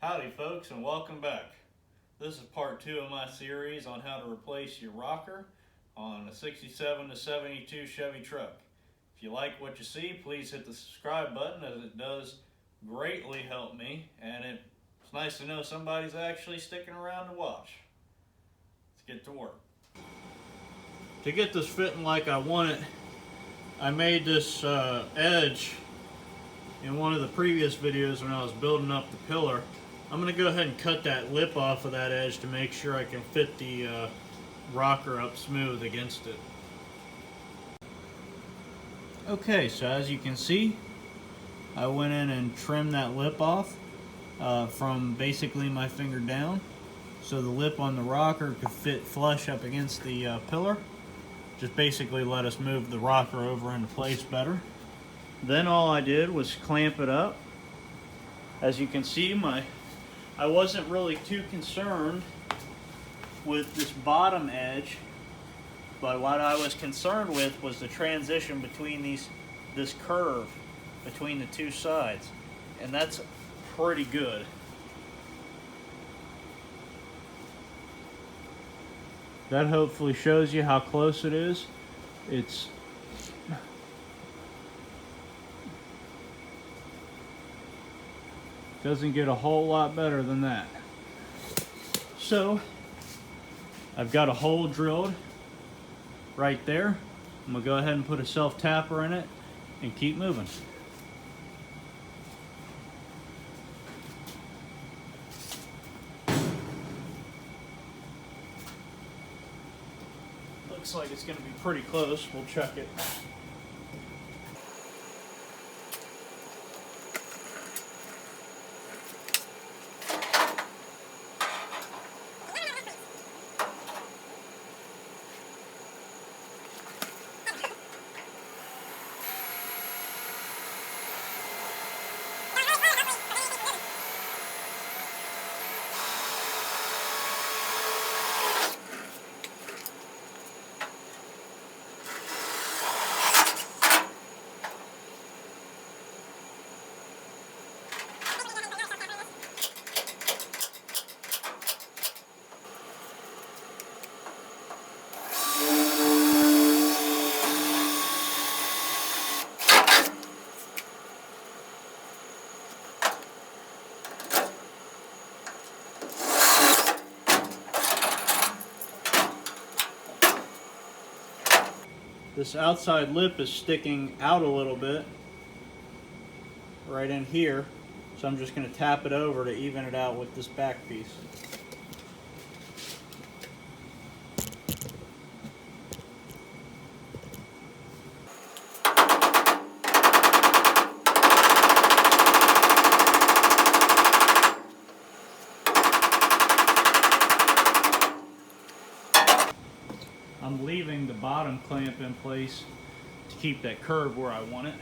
Howdy folks, and welcome back. This is part 2 of my series on how to replace your rocker on a 67 to 72 Chevy Truck. If you like what you see, please hit the subscribe button, as it does greatly help me, and it's nice to know somebody's actually sticking around to watch. Let's get to work. To get this fitting like I want it, I made this edge in one of the previous videos when I was building up the pillar. I'm going to go ahead and cut that lip off of that edge to make sure I can fit the rocker up smooth against it. Okay, so as you can see, I went in and trimmed that lip off from basically my finger down, so the lip on the rocker could fit flush up against the pillar. Just basically let us move the rocker over into place better. Then all I did was clamp it up. As you can see, I wasn't really too concerned with this bottom edge, but what I was concerned with was the transition between this curve between the two sides, and that's pretty good. That hopefully shows you how close it is. It's doesn't get a whole lot better than that. So I've got a hole drilled right there. I'm gonna go ahead and put a self-tapper in it and keep moving. Looks like it's gonna be pretty close. We'll check it. This outside lip is sticking out a little bit right in here, so I'm just going to tap it over to even it out with this back piece. I'm leaving the bottom clamp in place to keep that curve where I want it.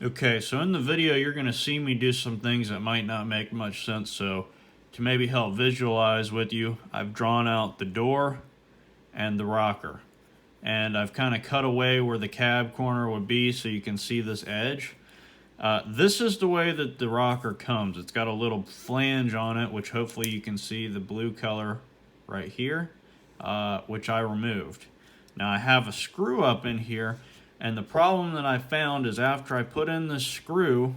Okay, so in the video you're going to see me do some things that might not make much sense, so to maybe help visualize with you, I've drawn out the door and the rocker. And I've kind of cut away where the cab corner would be so you can see this edge. This is the way that the rocker comes. It's got a little flange on it, which hopefully you can see the blue color right here, which I removed. Now I have a screw up in here, and the problem that I found is after I put in this screw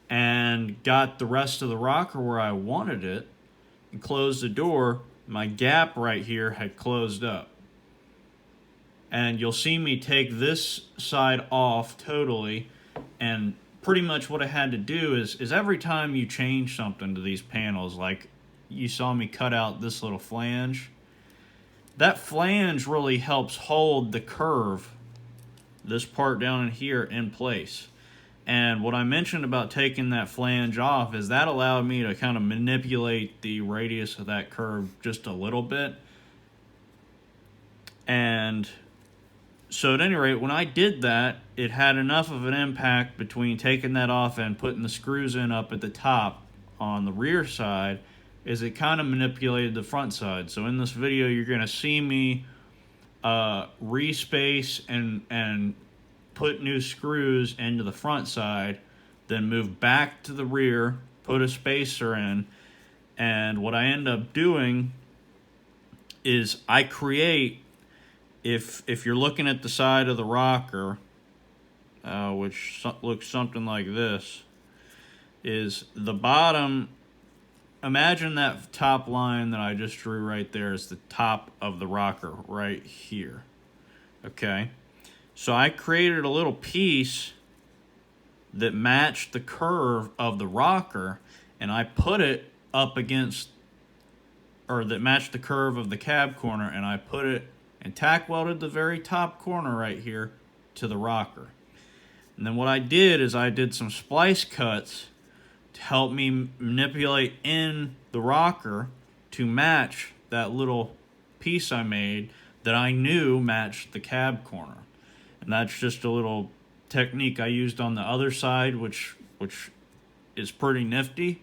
and got the rest of the rocker where I wanted it and closed the door, my gap right here had closed up. And you'll see me take this side off totally, and pretty much what I had to do is every time you change something to these panels, like you saw me cut out this little flange, that flange really helps hold the curve, this part down in here, in place. And what I mentioned about taking that flange off is that allowed me to kind of manipulate the radius of that curve just a little bit. And so at any rate, when I did that, it had enough of an impact between taking that off and putting the screws in up at the top on the rear side, is it kind of manipulated the front side. So in this video, you're going to see me respace and put new screws into the front side, then move back to the rear, put a spacer in, and what I end up doing is I create, if you're looking at the side of the rocker, which looks something like this, is the bottom. Imagine that top line that I just drew right there is the top of the rocker right here. Okay, so I created a little piece that matched the curve of the rocker, and I put it up against, or that matched the curve of the cab corner, and I put it and tack welded the very top corner right here to the rocker. And then what I did is I did some splice cuts to help me manipulate in the rocker to match that little piece I made that I knew matched the cab corner. And that's just a little technique I used on the other side, which is pretty nifty,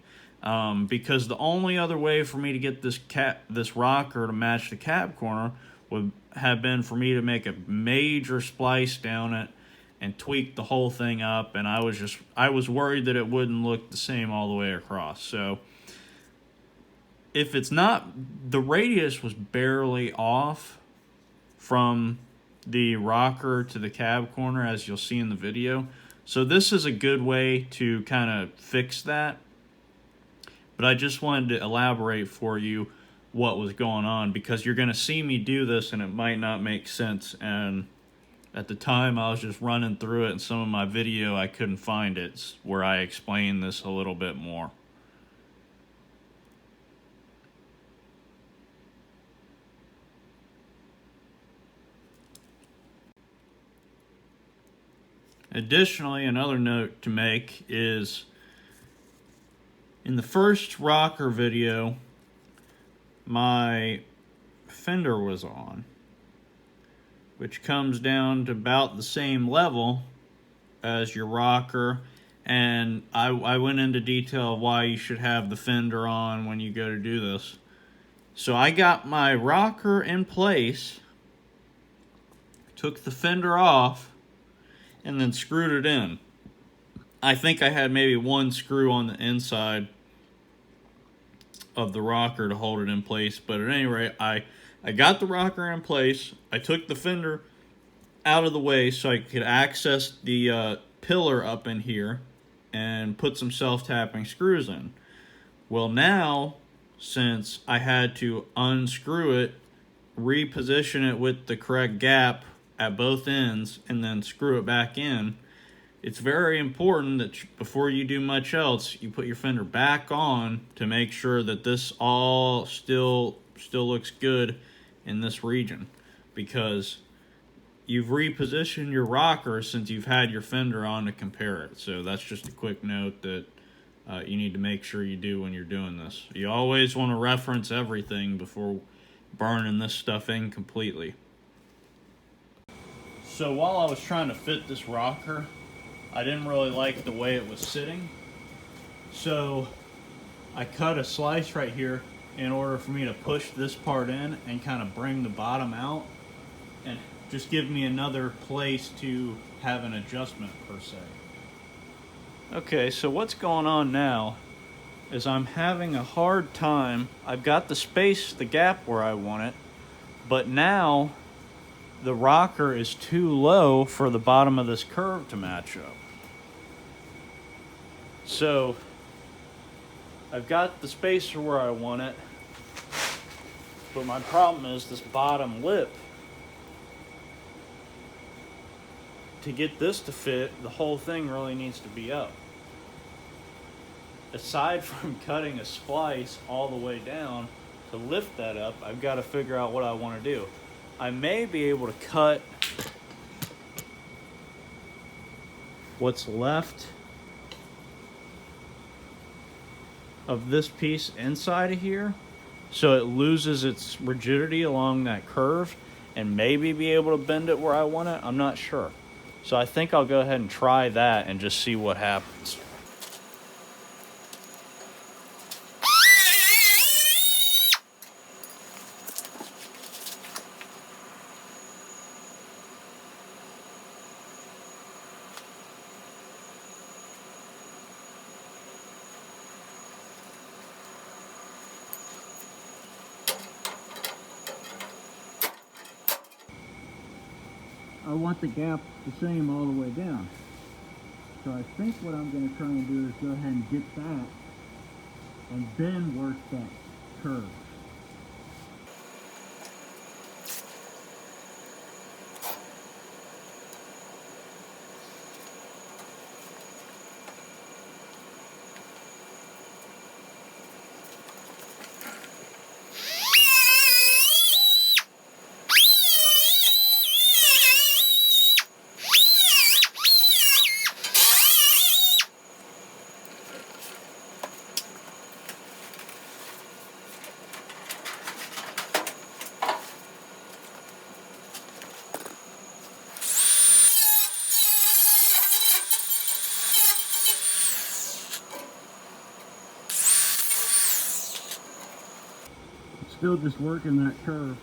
because the only other way for me to get this rocker to match the cab corner would have been for me to make a major splice down it and tweak the whole thing up, and I was worried that it wouldn't look the same all the way across. So if it's not, the radius was barely off from the rocker to the cab corner, as you'll see in the video. So this is a good way to kind of fix that, but I just wanted to elaborate for you what was going on, because you're going to see me do this and it might not make sense, and at the time I was just running through it, and some of my video I couldn't find it where I explain this a little bit more. Additionally, another note to make is in the first rocker video, my fender was on, which comes down to about the same level as your rocker, and I went into detail of why you should have the fender on when you go to do this. So I got my rocker in place, took the fender off, and then screwed it in. I think I had maybe one screw on the inside of the rocker to hold it in place, but at any rate, I got the rocker in place. I took the fender out of the way so I could access the pillar up in here and put some self-tapping screws in. Well, now, since I had to unscrew it, reposition it with the correct gap at both ends, and then screw it back in, it's very important that before you do much else, you put your fender back on to make sure that this all still looks good in this region, because you've repositioned your rocker since you've had your fender on to compare it. So that's just a quick note that you need to make sure you do when you're doing this. You always want to reference everything before burning this stuff in completely. So while I was trying to fit this rocker I didn't really like the way it was sitting. So I cut a slice right here in order for me to push this part in and kind of bring the bottom out and just give me another place to have an adjustment per se. Okay, so what's going on now is I'm having a hard time. I've got the space, the gap where I want it, but now the rocker is too low for the bottom of this curve to match up. So I've got the spacer where I want it, but my problem is this bottom lip. To get this to fit, the whole thing really needs to be up. Aside from cutting a splice all the way down to lift that up, I've got to figure out what I want to do. I may be able to cut what's left of this piece inside of here so it loses its rigidity along that curve and maybe be able to bend it where I want it. I'm not sure. So I think I'll go ahead and try that and just see what happens. I want the gap the same all the way down. So I think what I'm going to try and do is go ahead and get that and then work that curve. Still just working that curve.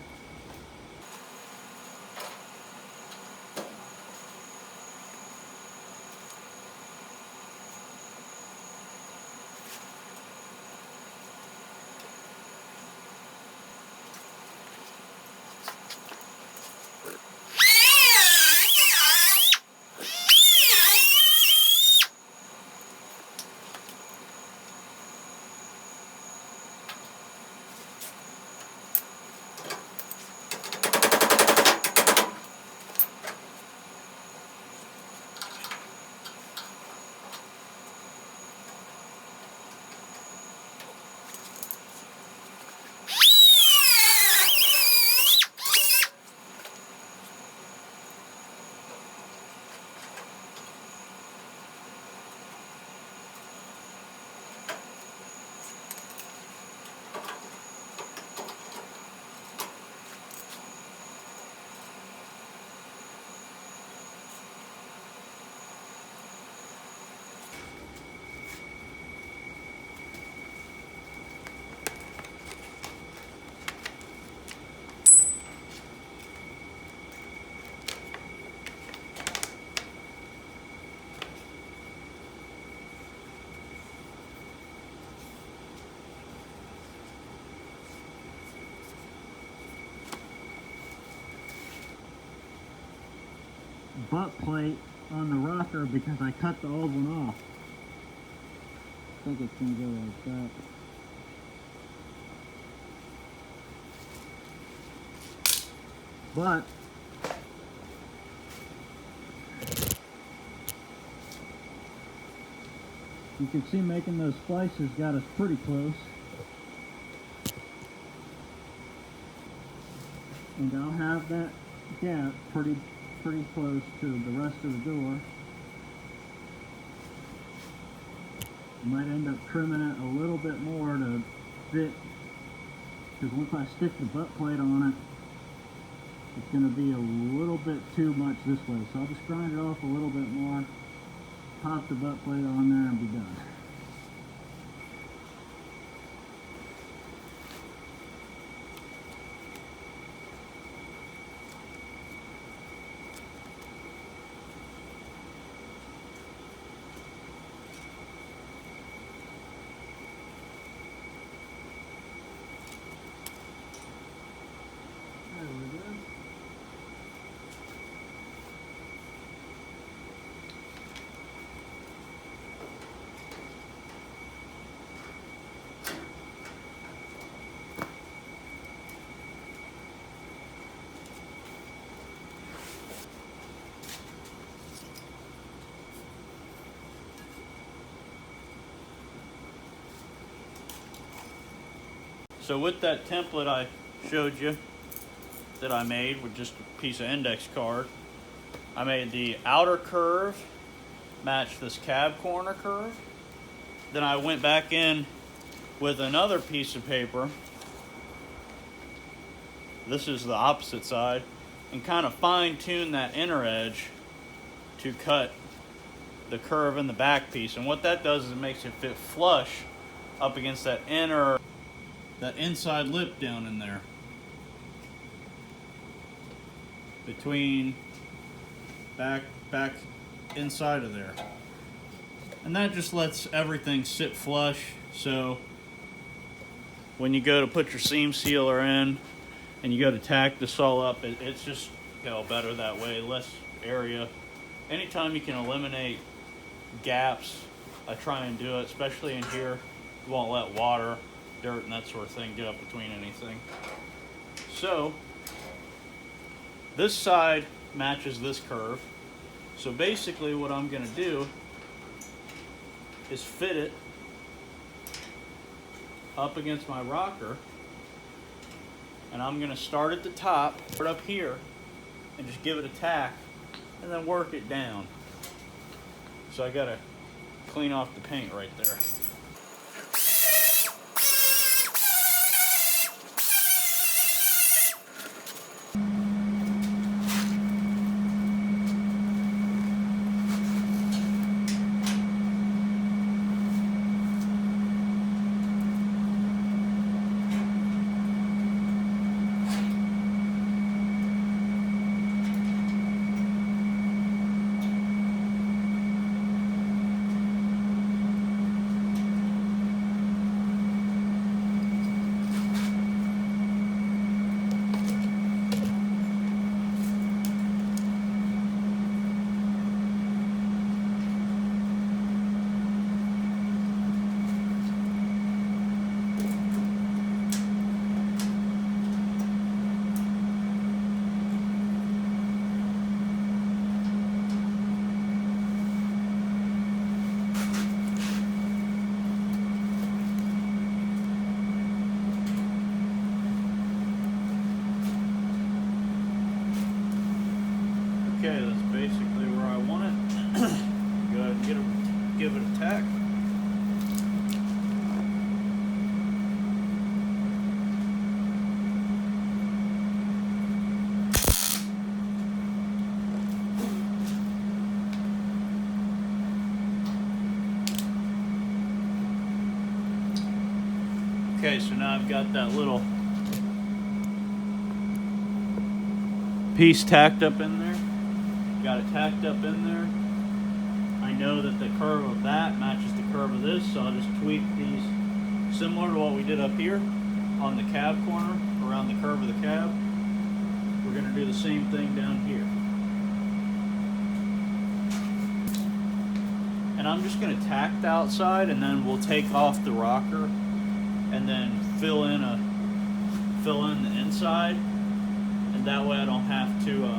Butt plate on the rocker because I cut the old one off. I think it's going to go like that. But you can see making those splices got us pretty close. And I'll have that gap pretty close to the rest of the door. Might end up trimming it a little bit more to fit, because once I stick the butt plate on it, it's going to be a little bit too much this way. So I'll just grind it off a little bit more pop the butt plate on there and be done. There we go. So with that template I showed you that I made with just a piece of index card, I made the outer curve match this cab corner curve. Then I went back in with another piece of paper, this is the opposite side, and kind of fine-tune that inner edge to cut the curve in the back piece. And what that does is it makes it fit flush up against that inside lip down in there, between back inside of there. And that just lets everything sit flush, so when you go to put your seam sealer in and you go to tack this all up, it's just better that way, less area. Anytime you can eliminate gaps, I try and do it, especially in here. You won't let water, dirt, and that sort of thing get up between anything. So this side matches this curve. So basically what I'm going to do is fit it up against my rocker, and I'm going to start at the top, put up here, and just give it a tack, and then work it down. So I got to clean off the paint right there. Okay, that's basically where I want it. Go ahead and give it a tack. Okay, so now I've got that little piece tacked up in there. Got it tacked up in there. I know that the curve of that matches the curve of this, so I'll just tweak these similar to what we did up here on the cab corner, around the curve of the cab. We're going to do the same thing down here. And I'm just going to tack the outside, and then we'll take off the rocker and then fill in the inside, and that way I don't have to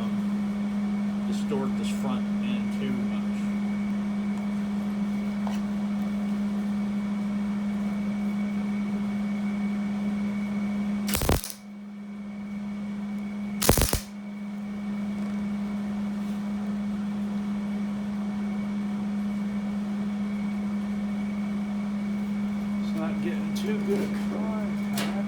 distort this front end too much. It's not getting too good at contact.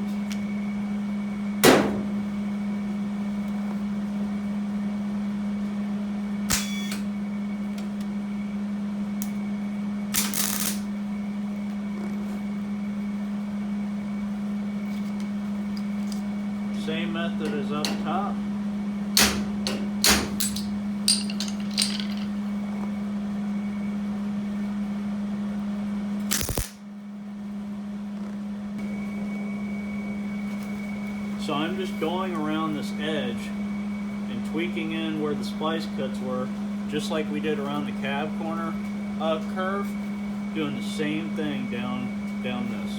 same method as up top. So I'm just going around this edge and tweaking in where the splice cuts were, just like we did around the cab corner curve, doing the same thing down this.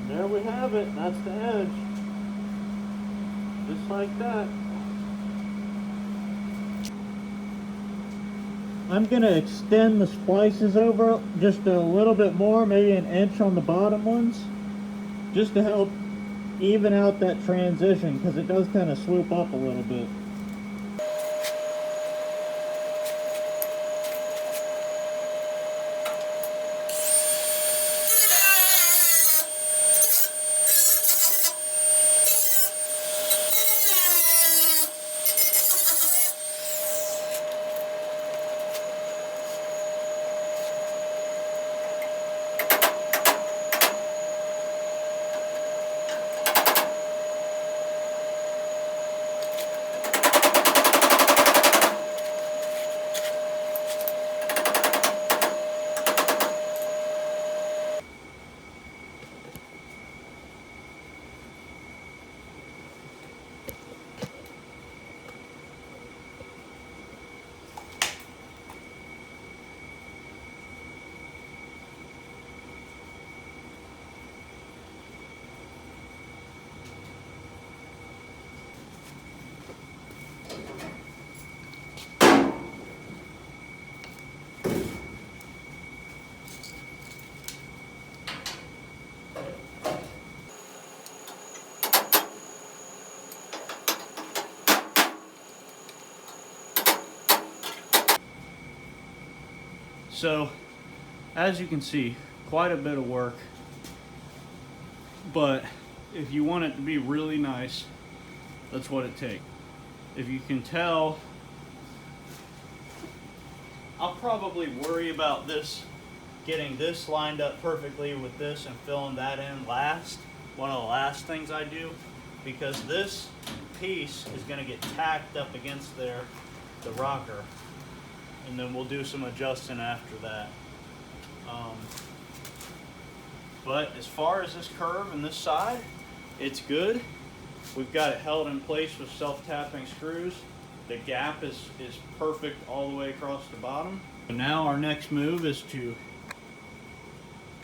There we have it. That's the edge. Just like that. I'm going to extend the splices over just a little bit more, maybe an inch on the bottom ones, just to help even out that transition, because it does kind of swoop up a little bit. So, as you can see, quite a bit of work, but if you want it to be really nice, that's what it takes. If you can tell, I'll probably worry about this, getting this lined up perfectly with this and filling that in last, one of the last things I do, because this piece is going to get tacked up against the rocker, and then we'll do some adjusting after that. But as far as this curve and this side, it's good. We've got it held in place with self-tapping screws. The gap is perfect all the way across the bottom. So now our next move is to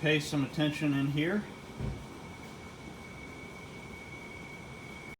pay some attention in here.